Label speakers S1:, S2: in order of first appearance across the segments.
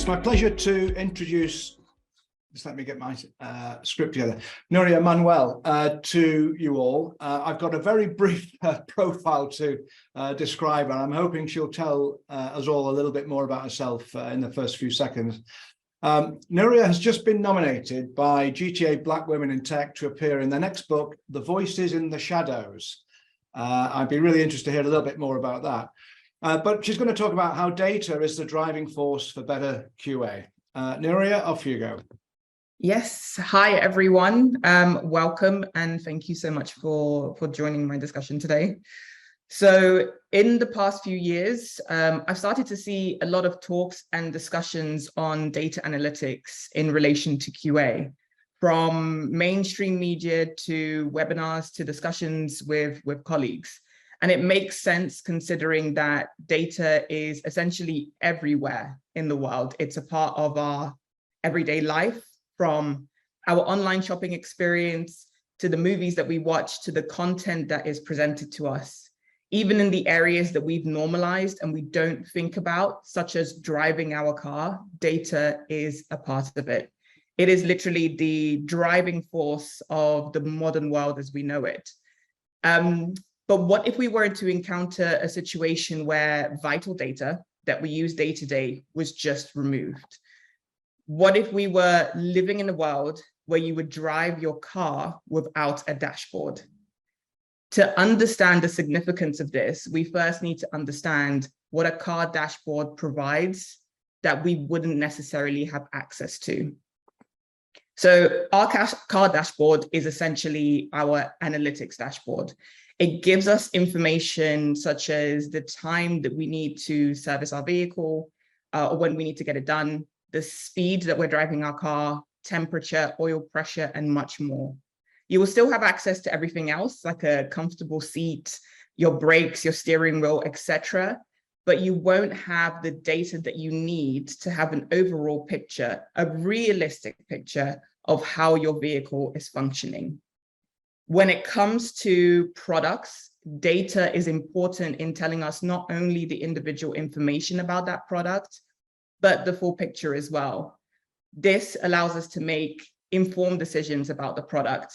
S1: my pleasure to introduce, just let me get my script together, Nuria Manuel to you all. I've got a very brief profile to describe, and I'm hoping she'll tell us all a little bit more about herself in the first few seconds. Nuria has just been nominated by GTA Black Women in Tech to appear in their next book, The Voices in the Shadows. I'd be really interested to hear a little bit more about that. But she's going to talk about how data is the driving force for better QA. Nuria, off you go.
S2: Yes. Hi, everyone. Welcome, and thank you so much for joining my discussion today. So in the past few years, I've started to see a lot of talks and discussions on data analytics in relation to QA, from mainstream media to webinars to discussions with colleagues. And it makes sense considering that data is essentially everywhere in the world. It's a part of our everyday life, from our online shopping experience to the movies that we watch to the content that is presented to us. Even in the areas that we've normalized and we don't think about, such as driving our car, data is a part of it. It is literally the driving force of the modern world as we know it. But what if we were to encounter a situation where vital data that we use day to day was just removed? What if we were living in a world where you would drive your car without a dashboard? To understand the significance of this, we first need to understand what a car dashboard provides that we wouldn't necessarily have access to. So our car dashboard is essentially our analytics dashboard. It gives us information such as the time that we need to service our vehicle or when we need to get it done, the speed that we're driving our car, temperature, oil pressure, and much more. You will still have access to everything else, like a comfortable seat, your brakes, your steering wheel, etc. But you won't have the data that you need to have an overall picture, a realistic picture of how your vehicle is functioning. When it comes to products, data is important in telling us not only the individual information about that product, but the full picture as well. This allows us to make informed decisions about the product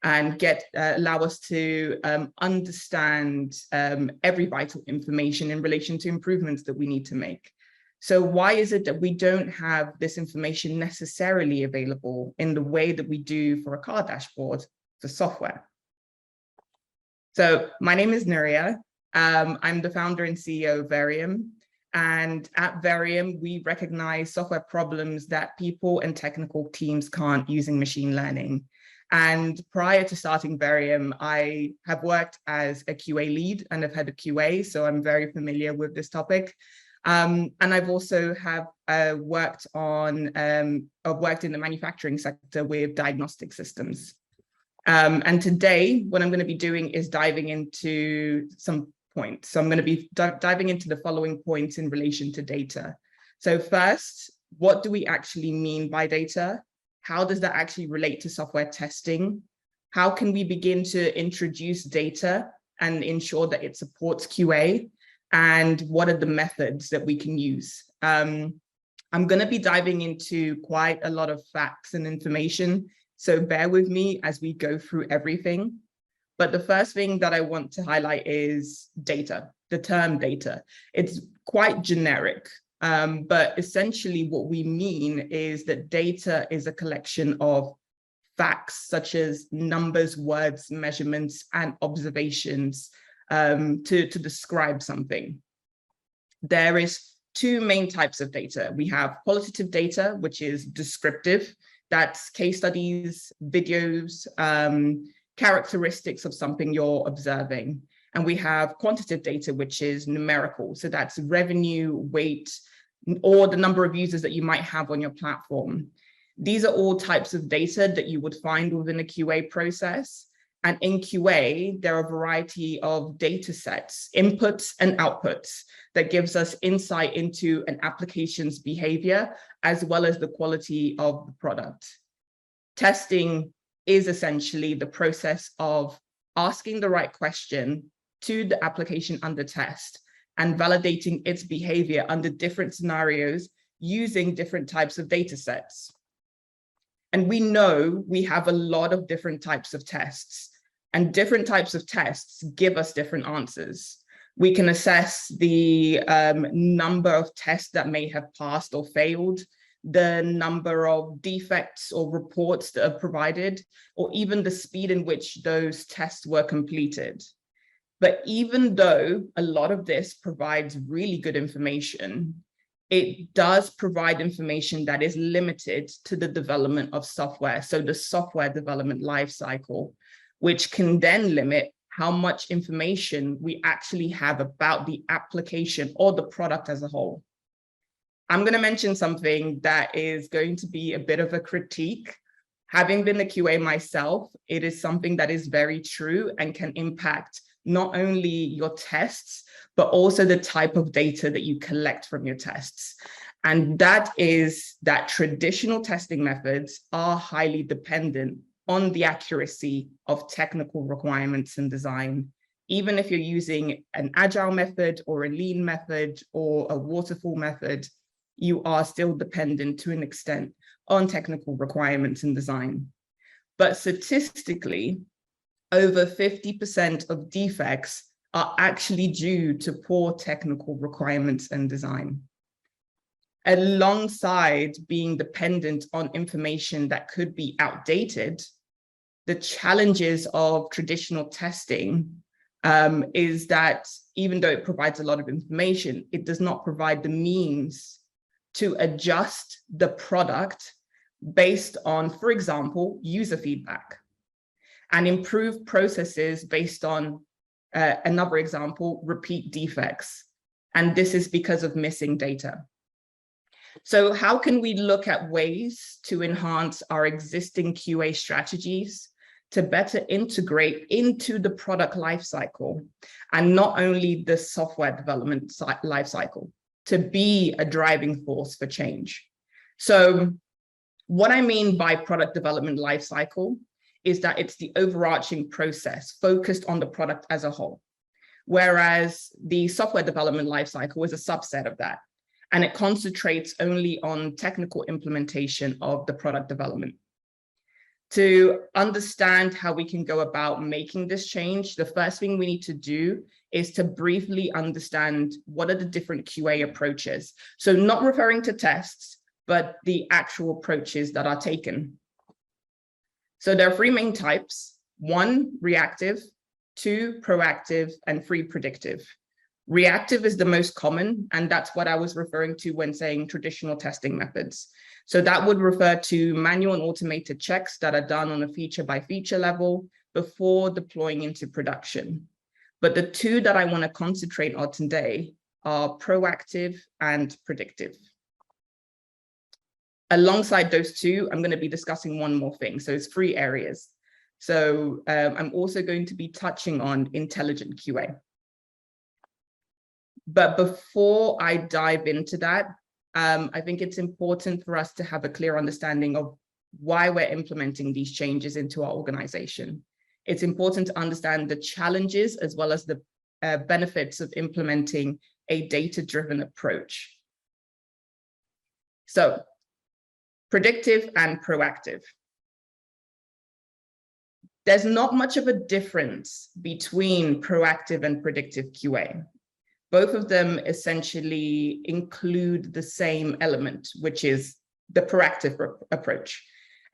S2: and allow us to understand every vital information in relation to improvements that we need to make. So why is it that we don't have this information necessarily available in the way that we do for a car dashboard for software? So my name is Nuria. I'm the founder and CEO of Varium. And at Varium, we recognize software problems that people and technical teams can't using machine learning. And prior to starting Varium, I have worked as a QA lead and I've had a QA, so I'm very familiar with this topic. And I've also worked in the manufacturing sector with diagnostic systems. And today, what I'm going to be doing is diving into some points. So I'm going to be diving into the following points in relation to data. So first, what do we actually mean by data? How does that actually relate to software testing? How can we begin to introduce data and ensure that it supports QA? And what are the methods that we can use? I'm going to be diving into quite a lot of facts and information, so bear with me as we go through everything. But the first thing that I want to highlight is data, the term data. It's quite generic, but essentially what we mean is that data is a collection of facts such as numbers, words, measurements, and observations to describe something. There is two main types of data. We have qualitative data, which is descriptive. That's case studies, videos, characteristics of something you're observing. And we have quantitative data, which is numerical. So that's revenue, weight, or the number of users that you might have on your platform. These are all types of data that you would find within a QA process. And in QA, there are a variety of data sets, inputs and outputs, that gives us insight into an application's behavior, as well as the quality of the product. Testing is essentially the process of asking the right question to the application under test and validating its behavior under different scenarios using different types of data sets. And we know we have a lot of different types of tests, and different types of tests give us different answers. We can assess the number of tests that may have passed or failed, the number of defects or reports that are provided, or even the speed in which those tests were completed. But even though a lot of this provides really good information, it does provide information that is limited to the development of software. So the software development lifecycle, which can then limit how much information we actually have about the application or the product as a whole. I'm going to mention something that is going to be a bit of a critique. Having been a QA myself, it is something that is very true and can impact not only your tests, but also the type of data that you collect from your tests. And that is that traditional testing methods are highly dependent on the accuracy of technical requirements and design. Even if you're using an agile method or a lean method or a waterfall method, you are still dependent to an extent on technical requirements and design. But statistically, over 50% of defects are actually due to poor technical requirements and design. Alongside being dependent on information that could be outdated, the challenges of traditional testing is that even though it provides a lot of information, it does not provide the means to adjust the product based on, for example, user feedback, and improve processes based on, another example, repeat defects. And this is because of missing data. So how can we look at ways to enhance our existing QA strategies to better integrate into the product lifecycle, and not only the software development lifecycle, to be a driving force for change? So what I mean by product development lifecycle is that it's the overarching process focused on the product as a whole, whereas the software development lifecycle is a subset of that, and it concentrates only on technical implementation of the product development. To understand how we can go about making this change, the first thing we need to do is to briefly understand what are the different QA approaches. So not referring to tests, but the actual approaches that are taken. So there are three main types: 1, reactive; 2, proactive; and 3, predictive. Reactive is the most common, and that's what I was referring to when saying traditional testing methods. So that would refer to manual and automated checks that are done on a feature by feature level before deploying into production. But the two that I want to concentrate on today are proactive and predictive. Alongside those two, I'm going to be discussing one more thing. So it's 3 areas. So I'm also going to be touching on intelligent QA. But before I dive into that, I think it's important for us to have a clear understanding of why we're implementing these changes into our organization. It's important to understand the challenges as well as the benefits of implementing a data-driven approach. So, predictive and proactive. There's not much of a difference between proactive and predictive QA. Both of them essentially include the same element, which is the proactive approach.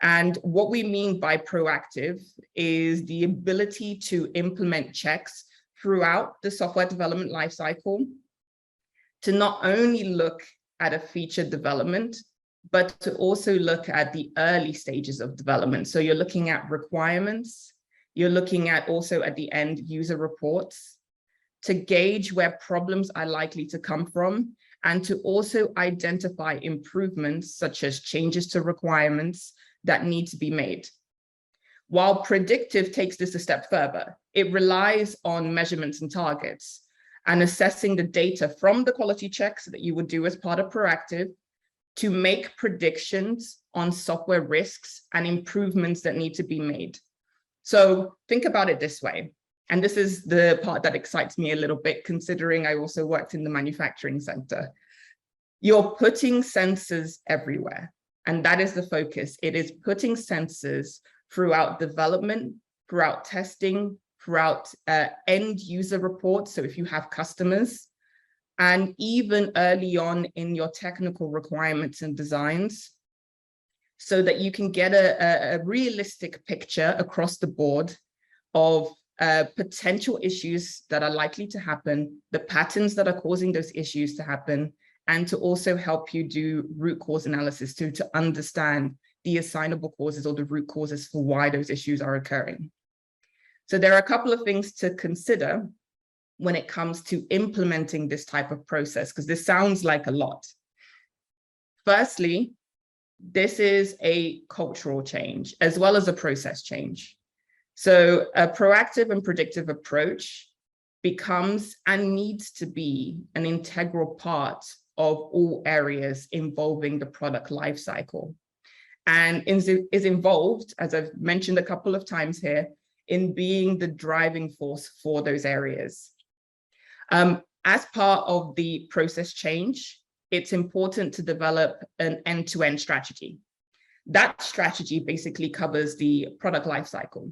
S2: And what we mean by proactive is the ability to implement checks throughout the software development lifecycle to not only look at a feature development, but to also look at the early stages of development. So you're looking at requirements, you're looking at also at the end user reports, to gauge where problems are likely to come from, and to also identify improvements such as changes to requirements that need to be made. While predictive takes this a step further, it relies on measurements and targets and assessing the data from the quality checks that you would do as part of proactive to make predictions on software risks and improvements that need to be made. So think about it this way. And this is the part that excites me a little bit, considering I also worked in the manufacturing sector. You're putting sensors everywhere, and that is the focus. It is putting sensors throughout development, throughout testing, throughout end user reports. So if you have customers, and even early on in your technical requirements and designs, so that you can get a realistic picture across the board of potential issues that are likely to happen, the patterns that are causing those issues to happen, and to also help you do root cause analysis to understand the assignable causes or the root causes for why those issues are occurring. So there are a couple of things to consider when it comes to implementing this type of process, because this sounds like a lot. Firstly, this is a cultural change as well as a process change. So a proactive and predictive approach becomes and needs to be an integral part of all areas involving the product lifecycle, and is involved, as I've mentioned a couple of times here, in being the driving force for those areas. As part of the process change, it's important to develop an end-to-end strategy. That strategy basically covers the product lifecycle.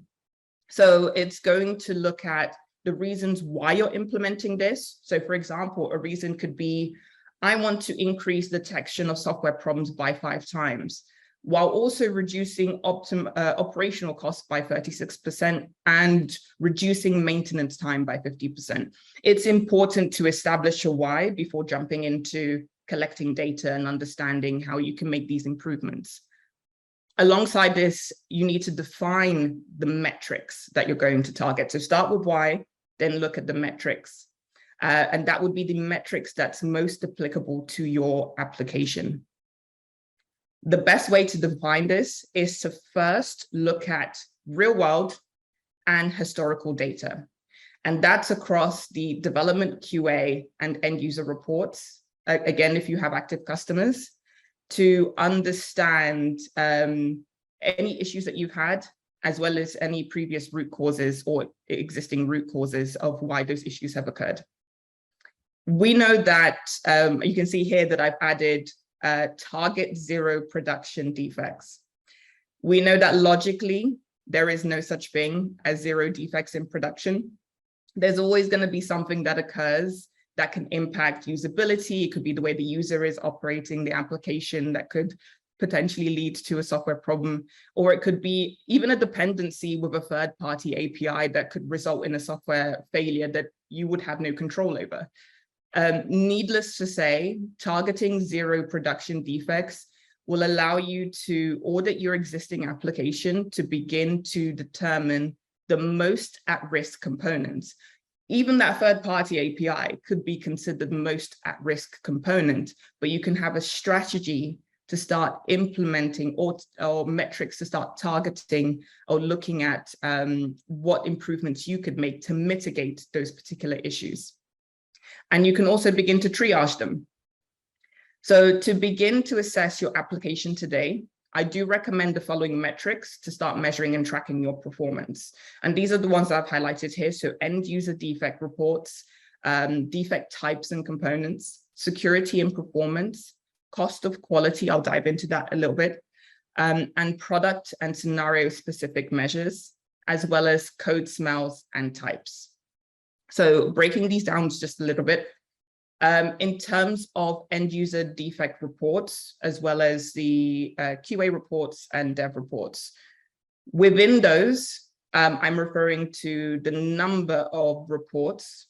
S2: So it's going to look at the reasons why you're implementing this. So for example, a reason could be, I want to increase detection of software problems by 5 times, while also reducing operational costs by 36% and reducing maintenance time by 50%. It's important to establish a why before jumping into collecting data and understanding how you can make these improvements. Alongside this, you need to define the metrics that you're going to target. So start with why, then look at the metrics. And that would be the metrics that's most applicable to your application. The best way to define this is to first look at real world and historical data. And that's across the development, QA, and end user reports. Again, if you have active customers, to understand any issues that you've had, as well as any previous root causes or existing root causes of why those issues have occurred. We know that, you can see here that I've added target 0 production defects. We know that logically, there is no such thing as 0 defects in production. There's always going to be something that occurs that can impact usability. It could be the way the user is operating the application that could potentially lead to a software problem, or it could be even a dependency with a third-party API that could result in a software failure that you would have no control over. Needless to say, targeting 0 production defects will allow you to audit your existing application to begin to determine the most at-risk components. Even that third-party API could be considered the most at-risk component, but you can have a strategy to start implementing or metrics to start targeting or looking at what improvements you could make to mitigate those particular issues. And you can also begin to triage them. So to begin to assess your application today, I do recommend the following metrics to start measuring and tracking your performance. And these are the ones I've highlighted here. So end user defect reports, defect types and components, security and performance, cost of quality, I'll dive into that a little bit, and product and scenario specific measures, as well as code smells and types. So breaking these down just a little bit, in terms of end user defect reports, as well as the QA reports and dev reports. Within those, I'm referring to the number of reports,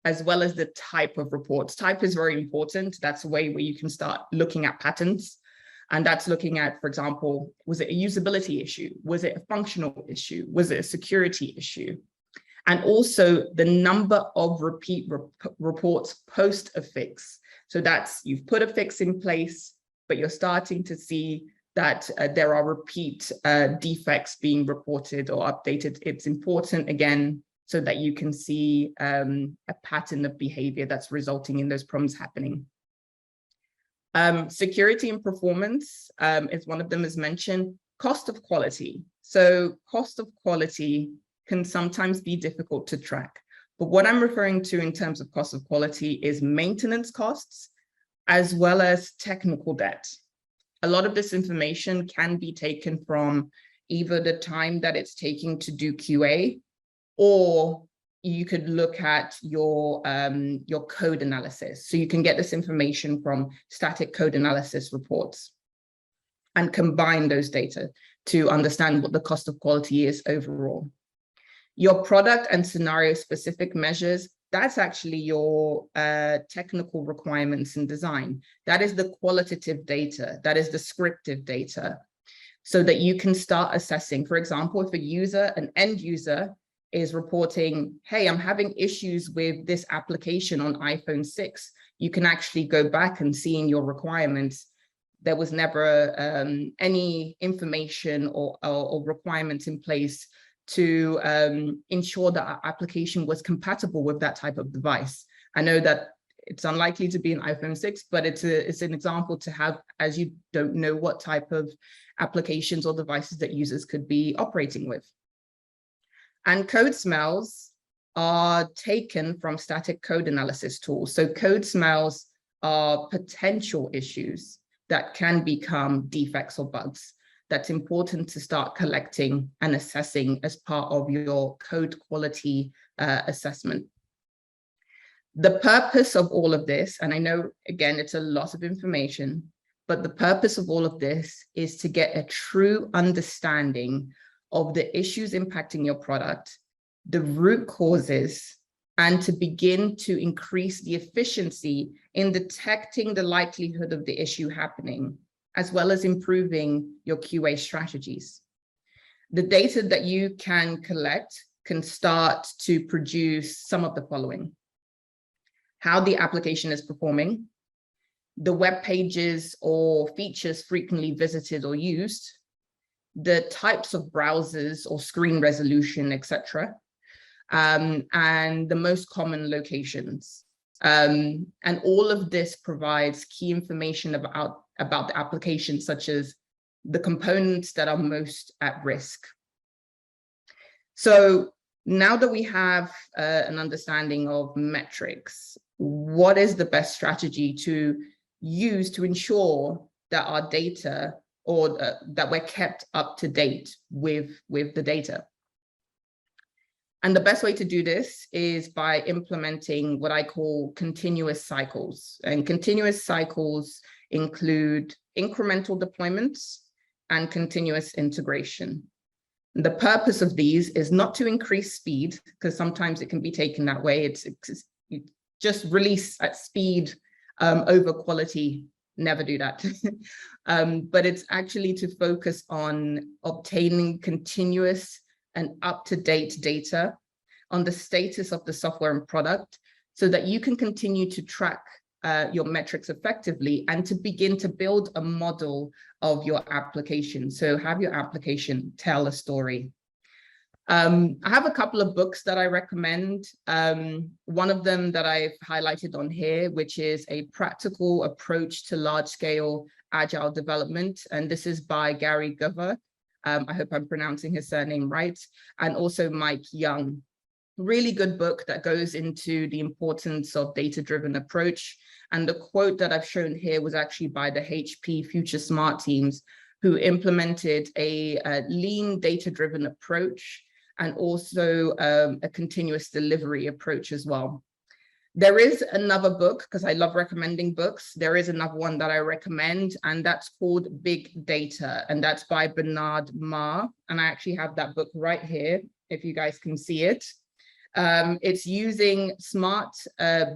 S2: as well as the type of reports. Type is very important. That's a way where you can start looking at patterns. And that's looking at, for example, was it a usability issue? Was it a functional issue? Was it a security issue? And also the number of repeat reports post a fix. So that's, you've put a fix in place, but you're starting to see that there are repeat defects being reported or updated. It's important, again, so that you can see a pattern of behavior that's resulting in those problems happening. Security and performance is one of them, as mentioned. Cost of quality. So cost of quality can sometimes be difficult to track. But what I'm referring to in terms of cost of quality is maintenance costs as well as technical debt. A lot of this information can be taken from either the time that it's taking to do QA, or you could look at your code analysis. So you can get this information from static code analysis reports and combine those data to understand what the cost of quality is overall. Your product and scenario specific measures, that's actually your technical requirements in design. That is the qualitative data, that is descriptive data, so that you can start assessing. For example, if a user, an end user, is reporting, hey, I'm having issues with this application on iPhone 6, you can actually go back and see in your requirements, there was never any information or requirements in place to ensure that our application was compatible with that type of device. I know that it's unlikely to be an iPhone 6, but it's an example to have, as you don't know what type of applications or devices that users could be operating with. And code smells are taken from static code analysis tools. So code smells are potential issues that can become defects or bugs. That's important to start collecting and assessing as part of your code quality assessment. The purpose of all of this, and I know, again, it's a lot of information, but the purpose of all of this is to get a true understanding of the issues impacting your product, the root causes, and to begin to increase the efficiency in detecting the likelihood of the issue happening, as well as improving your QA strategies. The data that you can collect can start to produce some of the following: how the application is performing, the web pages or features frequently visited or used, the types of browsers or screen resolution, etc., and the most common locations. And all of this provides key information about the application, such as the components that are most at risk. So now that we have an understanding of metrics, what is the best strategy to use to ensure that our data, or that we're kept up to date with the data? And the best way to do this is by implementing what I call continuous cycles. And continuous cycles include incremental deployments and continuous integration. The purpose of these is not to increase speed, because sometimes it can be taken that way. It's just release at speed over quality. Never do that. But it's actually to focus on obtaining continuous and up-to-date data on the status of the software and product, so that you can continue to track your metrics effectively and to begin to build a model of your application. So have your application tell a story. I have a couple of books that I recommend. One of them that I've highlighted on here, which is A Practical Approach to Large-Scale Agile Development. And this is by Gary Gover. I hope I'm pronouncing his surname right. And also Mike Young. Really good book that goes into the importance of data-driven approach. And the quote that I've shown here was actually by the HP Future Smart teams, who implemented a lean data-driven approach, and also a continuous delivery approach as well. There is another book, because I love recommending books. There is another one that I recommend, and that's called Big Data, and that's by Bernard Marr. And I actually have that book right here, if you guys can see it. It's using smart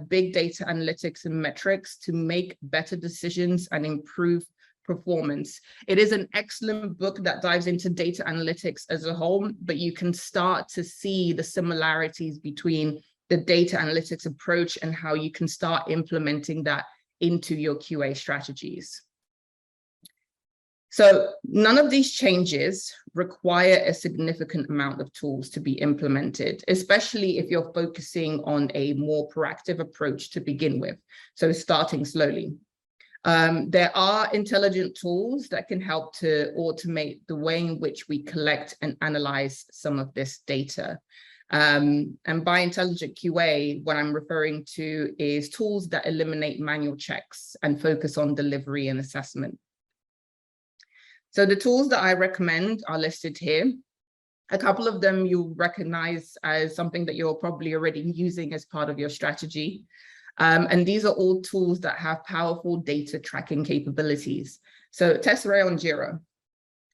S2: big data analytics and metrics to make better decisions and improve performance. It is an excellent book that dives into data analytics as a whole, but you can start to see the similarities between the data analytics approach and how you can start implementing that into your QA strategies. So none of these changes require a significant amount of tools to be implemented, especially if you're focusing on a more proactive approach to begin with. So starting slowly. There are intelligent tools that can help to automate the way in which we collect and analyze some of this data. And by intelligent QA, what I'm referring to is tools that eliminate manual checks and focus on delivery and assessment. So the tools that I recommend are listed here. A couple of them you'll recognize as something that you're probably already using as part of your strategy. And these are all tools that have powerful data tracking capabilities. So Tesserae and Jira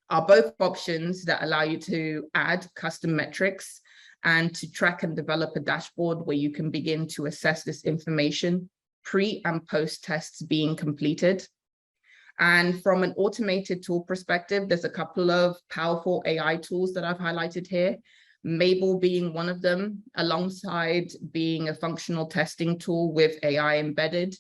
S2: are both options that allow you to add custom metrics and to track and develop a dashboard where you can begin to assess this information pre and post tests being completed. And from an automated tool perspective, there's a couple of powerful AI tools that I've highlighted here, Mabel being one of them, alongside being a functional testing tool with AI embedded.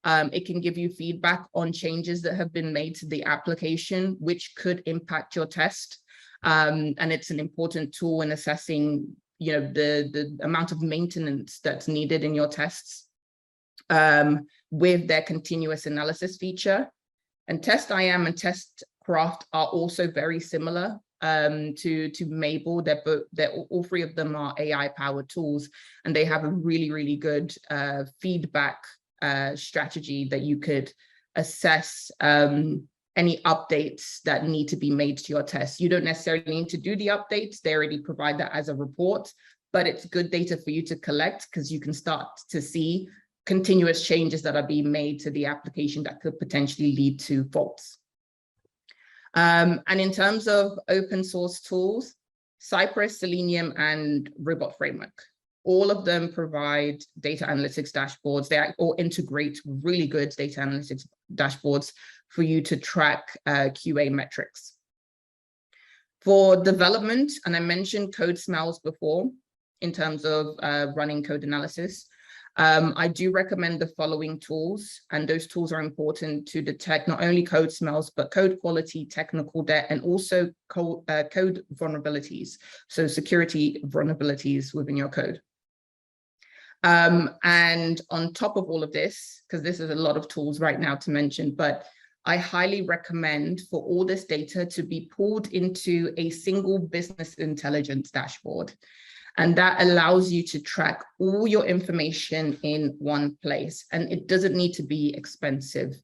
S2: It can give you feedback on changes that have been made to the application, which could impact your test. And it's an important tool in assessing, the amount of maintenance that's needed in your tests, with their continuous analysis feature. And TestIM and TestCraft are also very similar to Mabel. All three of them are AI-powered tools, and they have a really, really good feedback strategy that you could assess any updates that need to be made to your test. You don't necessarily need to do the updates. They already provide that as a report, but it's good data for you to collect because you can start to see continuous changes that are being made to the application that could potentially lead to faults. And in terms of open source tools, Cypress, Selenium, and Robot Framework, all of them provide data analytics dashboards. They all integrate really good data analytics dashboards for you to track QA metrics. For development, and I mentioned code smells before in terms of running code analysis, I do recommend the following tools, and those tools are important to detect not only code smells, but code quality, technical debt, and also code vulnerabilities, so security vulnerabilities within your code. And on top of all of this, because this is a lot of tools right now to mention, but I highly recommend for all this data to be pulled into a single business intelligence dashboard. And that allows you to track all your information in one place. And it doesn't need to be expensive.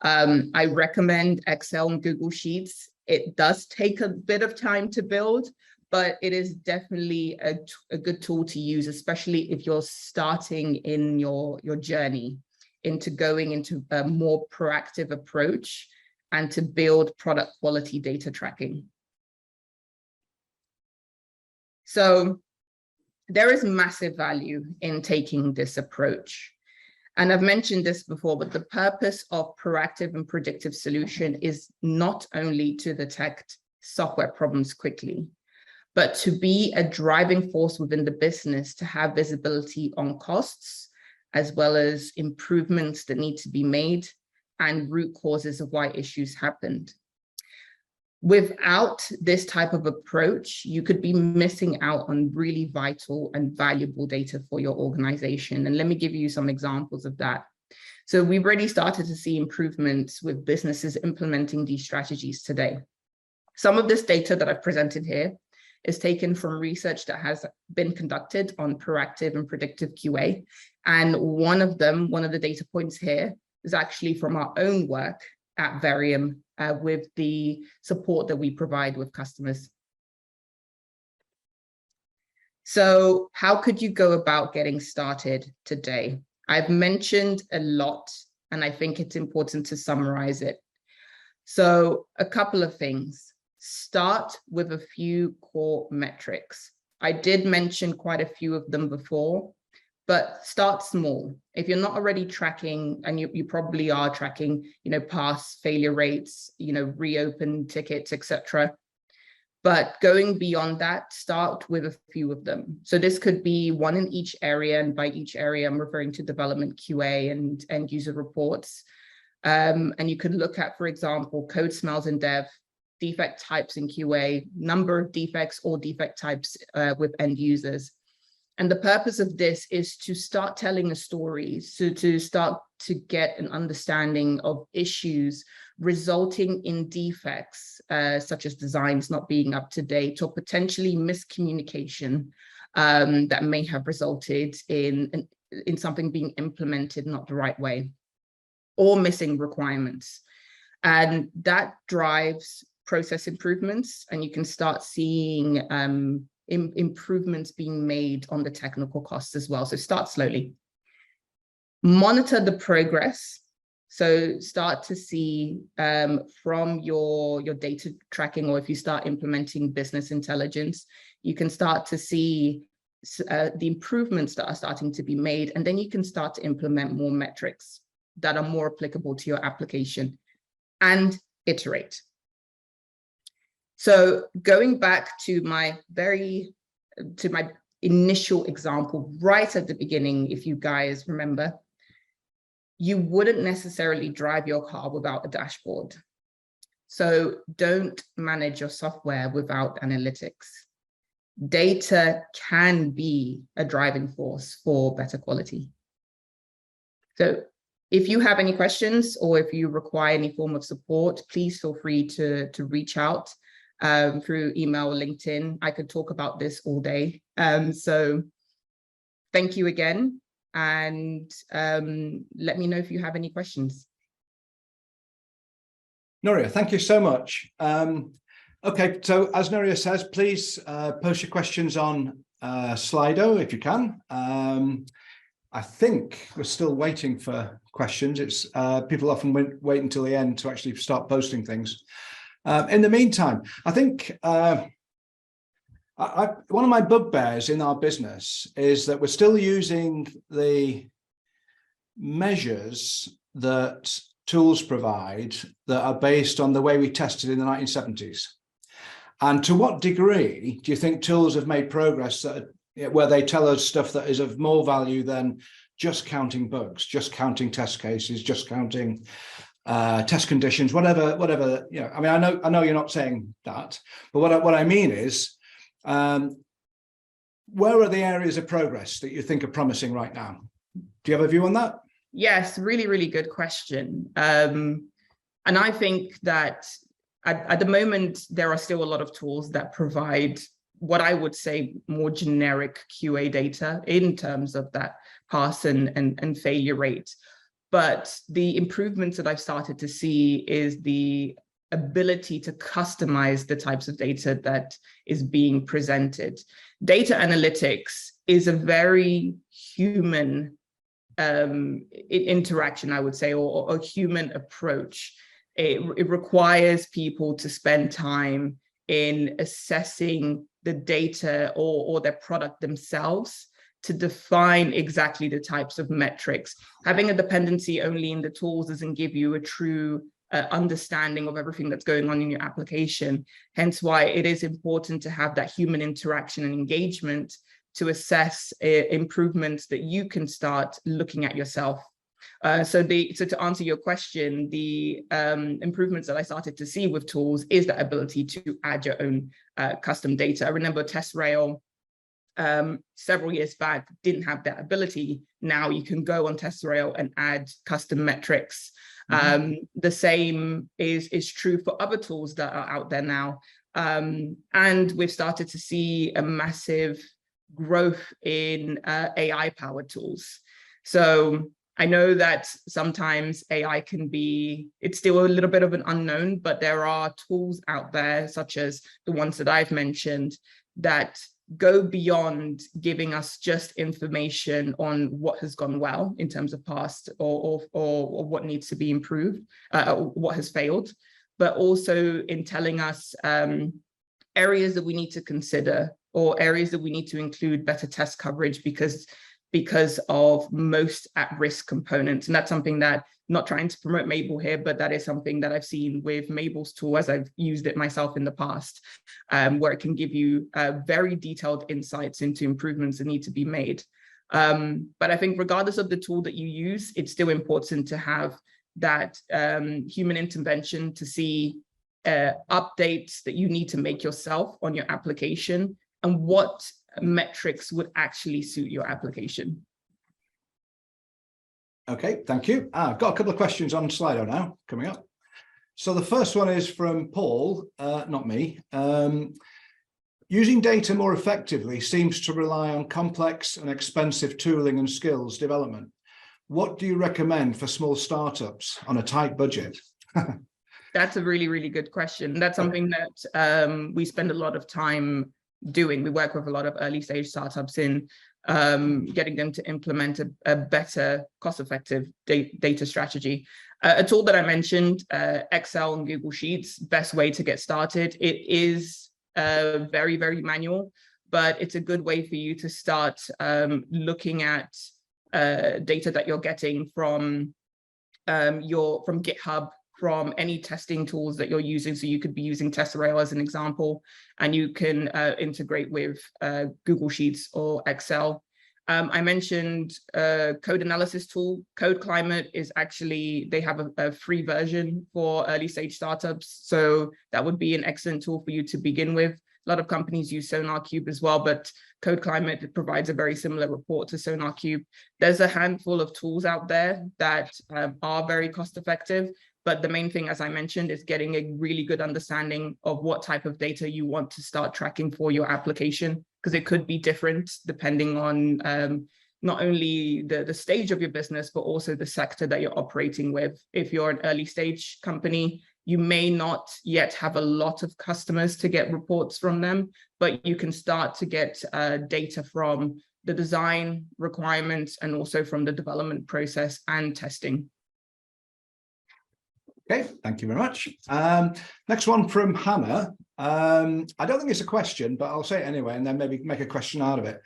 S2: I recommend Excel and Google Sheets. It does take a bit of time to build, but it is definitely a good tool to use, especially if you're starting in your journey into going into a more proactive approach and to build product quality data tracking. So there is massive value in taking this approach. And I've mentioned this before, but the purpose of proactive and predictive solution is not only to detect software problems quickly, but to be a driving force within the business to have visibility on costs, as well as improvements that need to be made and root causes of why issues happened. Without this type of approach, you could be missing out on really vital and valuable data for your organization. And let me give you some examples of that. So we've already started to see improvements with businesses implementing these strategies today. Some of this data that I've presented here is taken from research that has been conducted on proactive and predictive QA. And one of the data points here is actually from our own work at Varium with the support that we provide with customers. So how could you go about getting started today? I've mentioned a lot, and I think it's important to summarize it. So a couple of things. Start with a few core metrics. I did mention quite a few of them before, but start small. If you're not already tracking, and you probably are tracking, pass failure rates, reopen tickets, etc. But going beyond that, start with a few of them. So this could be one in each area, and by each area, I'm referring to development QA and end user reports. And you could look at, for example, code smells in dev, defect types in QA, number of defects or defect types with end users. And the purpose of this is to start telling a story, so to start to get an understanding of issues resulting in defects, such as designs not being up to date or potentially miscommunication that may have resulted in something being implemented not the right way, or missing requirements. And that drives process improvements, and you can start seeing improvements being made on the technical costs as well. So start slowly. Monitor the progress. So start to see from your data tracking, or if you start implementing business intelligence, you can start to see the improvements that are starting to be made, and then you can start to implement more metrics that are more applicable to your application, and iterate. So going back to my initial example right at the beginning, if you guys remember, you wouldn't necessarily drive your car without a dashboard. So don't manage your software without analytics. Data can be a driving force for better quality. So if you have any questions, or if you require any form of support, please feel free to reach out through email or LinkedIn. I could talk about this all day. So thank you again. And let me know if you have any questions.
S1: Nuria, thank you so much. Okay, so as Nuria says, please post your questions on Slido if you can. I think we're still waiting for questions. It's people often wait until the end to actually start posting things. In the meantime, I think one of my bugbears in our business is that we're still using the measures that tools provide that are based on the way we tested in the 1970s. And to what degree do you think tools have made progress that, where they tell us stuff that is of more value than just counting bugs, just counting test cases, just counting test conditions, whatever, you know? I mean, I know you're not saying that, but what I mean is, where are the areas of progress that you think are promising right now? Do you have a view on that?
S2: Yes, really, really good question. And I think that at the moment, there are still a lot of tools that provide what I would say more generic QA data in terms of that pass and failure rate. But the improvements that I've started to see is the ability to customize the types of data that is being presented. Data analytics is a very human interaction, I would say, or a human approach. It requires people to spend time in assessing the data or their product themselves to define exactly the types of metrics. Having a dependency only in the tools doesn't give you a true understanding of everything that's going on in your application. Hence why it is important to have that human interaction and engagement to assess improvements that you can start looking at yourself. So to answer your question, the improvements that I started to see with tools is the ability to add your own custom data. I remember TestRail several years back didn't have that ability. Now you can go on TestRail and add custom metrics. The same is true for other tools that are out there now. And we've started to see a massive growth in AI-powered tools. So I know that sometimes AI can be, it's still a little bit of an unknown, but there are tools out there, such as the ones that I've mentioned, that go beyond giving us just information on what has gone well in terms of past or what needs to be improved, what has failed, but also in telling us areas that we need to consider or areas that we need to include better test coverage because of most at-risk components. And that's something that, not trying to promote Mabel here, but that is something that I've seen with Mabel's tool as I've used it myself in the past, where it can give you very detailed insights into improvements that need to be made. But I think regardless of the tool that you use, it's still important to have that human intervention to see updates that you need to make yourself on your application and what metrics would actually suit your application.
S1: Okay, thank you. I've got a couple of questions on Slido now coming up. So the first one is from Paul, not me. Using data more effectively seems to rely on complex and expensive tooling and skills development. What do you recommend for small startups on a tight budget?
S2: That's a really, really good question. That's something that we spend a lot of time doing. We work with a lot of early stage startups in getting them to implement a better cost-effective data strategy. A tool that I mentioned, Excel and Google Sheets, best way to get started. It is very, very manual, but it's a good way for you to start looking at data that you're getting from GitHub, from any testing tools that you're using. So you could be using TestRail as an example, and you can integrate with Google Sheets or Excel. I mentioned code analysis tool. Code Climate is actually, they have a free version for early stage startups. So that would be an excellent tool for you to begin with. A lot of companies use SonarQube as well, but Code Climate provides a very similar report to SonarQube. There's a handful of tools out there that are very cost effective. But the main thing, as I mentioned, is getting a really good understanding of what type of data you want to start tracking for your application, because it could be different depending on not only the stage of your business, but also the sector that you're operating with. If you're an early stage company, you may not yet have a lot of customers to get reports from them, but you can start to get data from the design requirements and also from the development process and testing.
S1: Okay, thank you very much. Next one from Hannah. I don't think it's a question, but I'll say it anyway, and then maybe make a question out of it.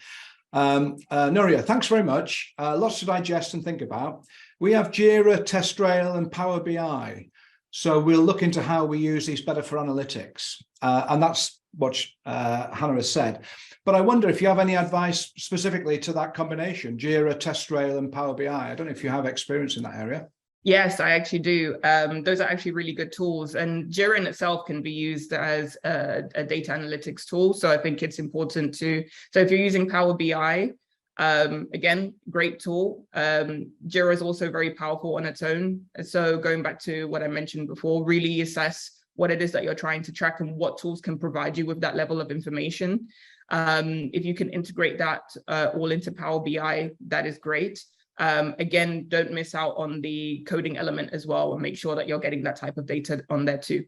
S1: Nuria, thanks very much. Lots to digest and think about. We have Jira, TestRail, and Power BI. So we'll look into how we use these better for analytics. And that's what Hannah has said. But I wonder if you have any advice specifically to that combination, Jira, TestRail, and Power BI. I don't know if you have experience in that area.
S2: Yes, I actually do. Those are actually really good tools, and Jira in itself can be used as a data analytics tool. So I think it's important to, so if you're using Power BI, again, great tool. Jira is also very powerful on its own. So going back to what I mentioned before, really assess what it is that you're trying to track and what tools can provide you with that level of information. If you can integrate that all into Power BI, that is great. Again, don't miss out on the coding element as well, and make sure that you're getting that type of data on there too.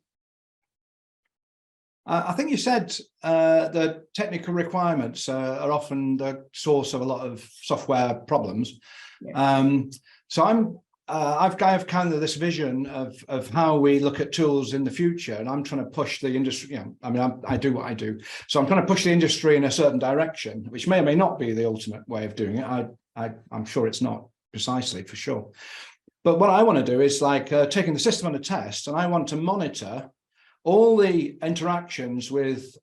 S1: I think you said the technical requirements are often the source of a lot of software problems. Yeah. So I've kind of this vision of how we look at tools in the future, and I'm trying to push the industry. I mean, I do what I do, so I'm trying to push the industry in a certain direction, which may or may not be the ultimate way of doing it. I'm sure it's not precisely, for sure. But what I want to do is like taking the system on a test, and I want to monitor all the interactions with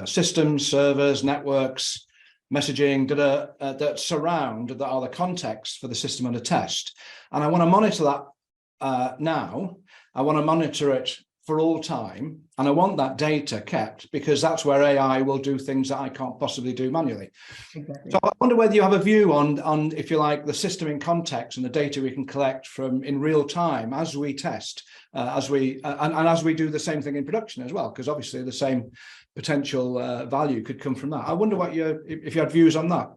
S1: systems, servers, networks, messaging that surround, that are the context for the system under test. And I want to monitor that now. I want to monitor it for all time. And I want that data kept, because that's where AI will do things that I can't possibly do manually. Exactly. So I wonder whether you have a view on, if you like, the system in context and the data we can collect from in real time as we test, as we do the same thing in production as well, because obviously the same potential value could come from that. I wonder what if you had views on that.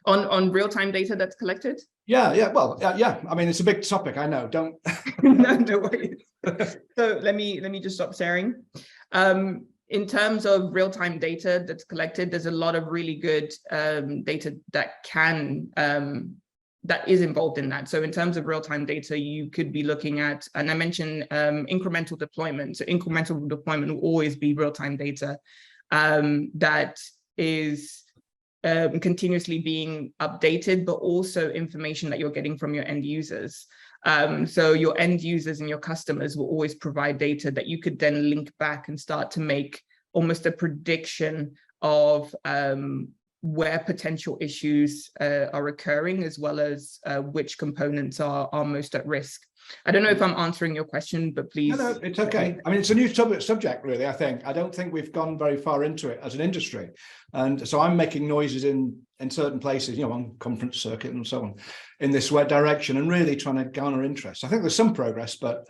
S2: On real-time data that's collected?
S1: Yeah. Well, yeah. I mean, it's a big topic. I know. Don't.
S2: No worries. So let me just stop sharing. In terms of real-time data that's collected, there's a lot of really good data that is involved in that. So in terms of real-time data, you could be looking at, and I mentioned incremental deployment. So incremental deployment will always be real-time data that is continuously being updated, but also information that you're getting from your end users. So your end users and your customers will always provide data that you could then link back and start to make almost a prediction of where potential issues are occurring, as well as which components are most at risk. I don't know if I'm answering your question, but please.
S1: No, it's okay. I mean, it's a new subject, really, I think. I don't think we've gone very far into it as an industry. And so I'm making noises in certain places, you know, on conference circuit and so on, in this direction, and really trying to garner interest. I think there's some progress, but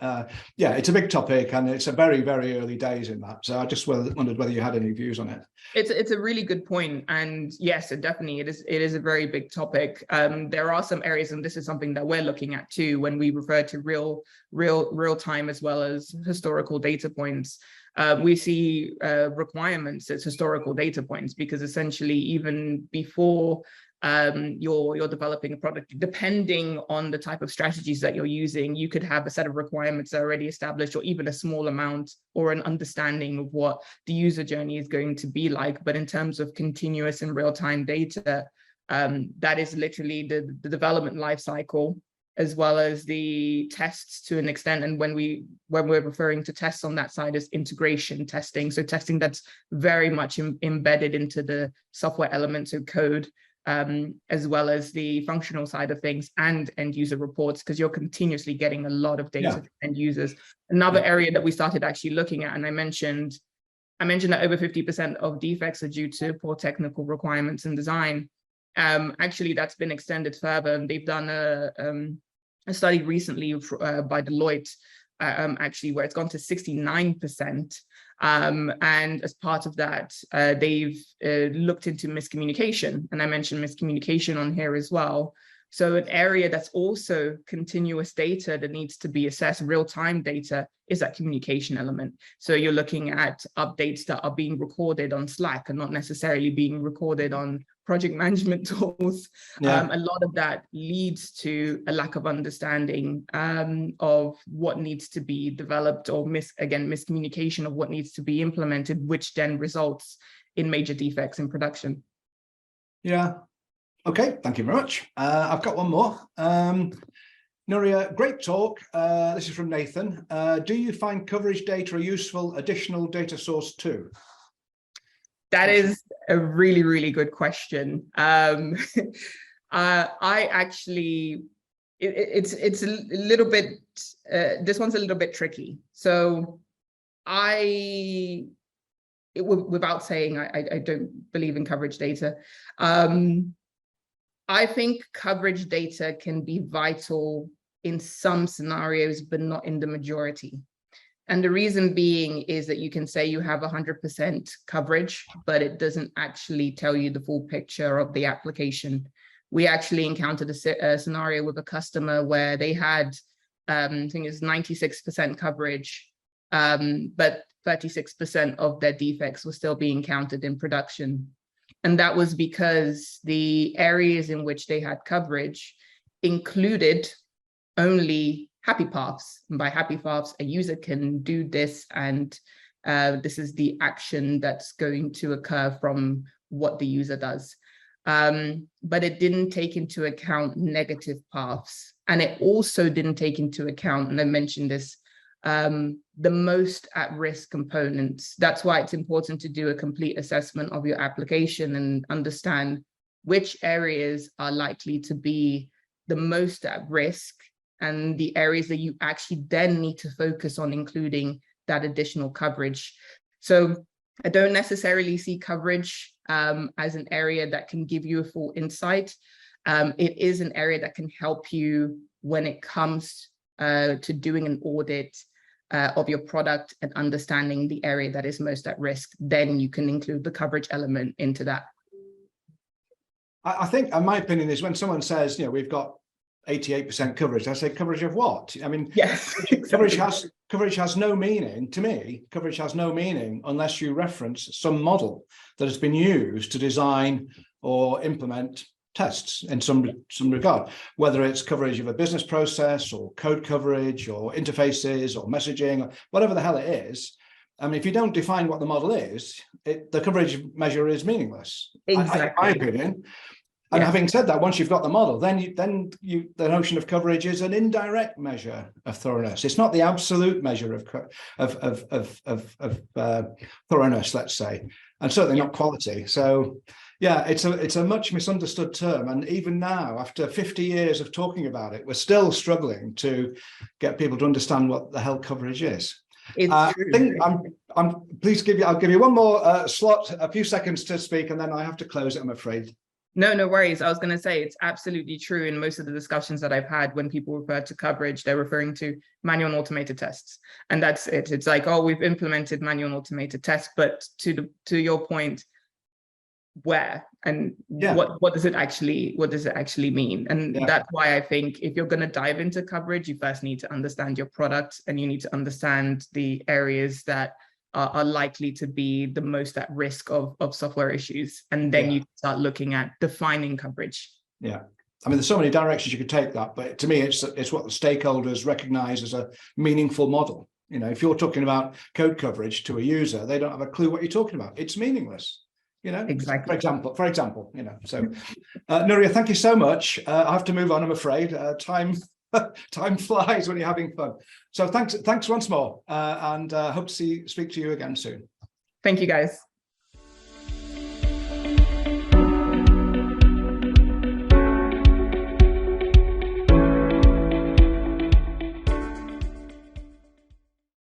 S1: yeah, it's a big topic and it's a very, very early days in that. So I just wondered whether you had any views on it.
S2: It's a really good point, and yes, it is a very big topic. There are some areas, and this is something that we're looking at too when we refer to real time as well as historical data points. We see requirements as historical data points, because essentially even before you're developing a product, depending on the type of strategies that you're using, you could have a set of requirements already established, or even a small amount or an understanding of what the user journey is going to be like. But in terms of continuous and real-time data, that is literally the development life cycle, as well as the tests to an extent. And when we're referring to tests on that side, is integration testing. So testing that's very much embedded into the software elements of code, as well as the functional side of things and end user reports, because you're continuously getting a lot of data from end users. Another area that we started actually looking at, and I mentioned that over 50% of defects are due to poor technical requirements and design. Actually, that's been extended further, and they've done a study recently by Deloitte, actually, where it's gone to 69%. And as part of that, they've looked into miscommunication, and I mentioned miscommunication on here as well. So an area that's also continuous data that needs to be assessed, real-time data, is that communication element. So you're looking at updates that are being recorded on Slack and not necessarily being recorded on project management tools. A lot of that leads to a lack of understanding of what needs to be developed, or miscommunication of what needs to be implemented, which then results in major defects in production. Yeah.
S1: Okay, thank you very much. I've got one more. Nuria, great talk. This is from Nathan. Do you find coverage data a useful additional data source too?
S2: That is a really, really good question. I actually, it's a little bit, this one's a little bit tricky. So without saying I don't believe in coverage data, I think coverage data can be vital in some scenarios, but not in the majority. And the reason being is that you can say you have 100% coverage, but it doesn't actually tell you the full picture of the application. We actually encountered a scenario with a customer where they had, I think it's 96% coverage, but 36% of their defects were still being counted in production. And that was because the areas in which they had coverage included only happy paths. And by happy paths, a user can do this, and this is the action that's going to occur from what the user does. But it didn't take into account negative paths. And it also didn't take into account, and I mentioned this, the most at-risk components. That's why it's important to do a complete assessment of your application and understand which areas are likely to be the most at risk, and the areas that you actually then need to focus on including that additional coverage. So I don't necessarily see coverage as an area that can give you a full insight. It is an area that can help you when it comes to doing an audit of your product and understanding the area that is most at risk. Then you can include the coverage element into that.
S1: I think, in my opinion, is when someone says, you know, we've got 88% coverage, I say, coverage of what? I mean,
S2: yes,
S1: coverage has no meaning to me. Coverage has no meaning unless you reference some model that has been used to design or implement tests in some regard, whether it's coverage of a business process or code coverage or interfaces or messaging, or whatever the hell it is. I mean, if you don't define what the model is, the coverage measure is meaningless.
S2: Exactly.
S1: In my opinion. And having said that, once you've got the model, then the notion of coverage is an indirect measure of thoroughness. It's not the absolute measure of thoroughness, let's say, and certainly not quality. So, Yeah, it's a much misunderstood term, and even now, after 50 years of talking about it, we're still struggling to get people to understand what the health coverage is.
S2: It's
S1: I
S2: true.
S1: think I'm pleased to I'll give you one more slot, a few seconds to speak, and then I have to close it, I'm afraid.
S2: No worries. I was going to say it's absolutely true. In most of the discussions that I've had, when people refer to coverage, they're referring to manual and automated tests, and that's it. It's like, oh, we've implemented manual and automated tests, but to your point, where and what does it actually mean? And that's why I think if you're going to dive into coverage, you first need to understand your product, and you need to understand the areas that are likely to be the most at risk of software issues, and then you start looking at defining coverage.
S1: Yeah, I mean, there's so many directions you could take that, but to me, it's what the stakeholders recognize as a meaningful model. You know, if you're talking about code coverage to a user, they don't have a clue what you're talking about. It's meaningless. You know,
S2: exactly.
S1: For example, you know. So, Nuria, thank you so much. I have to move on, I'm afraid. Time flies when you're having fun. So thanks once more, and hope to speak to you again soon.
S2: Thank you, guys.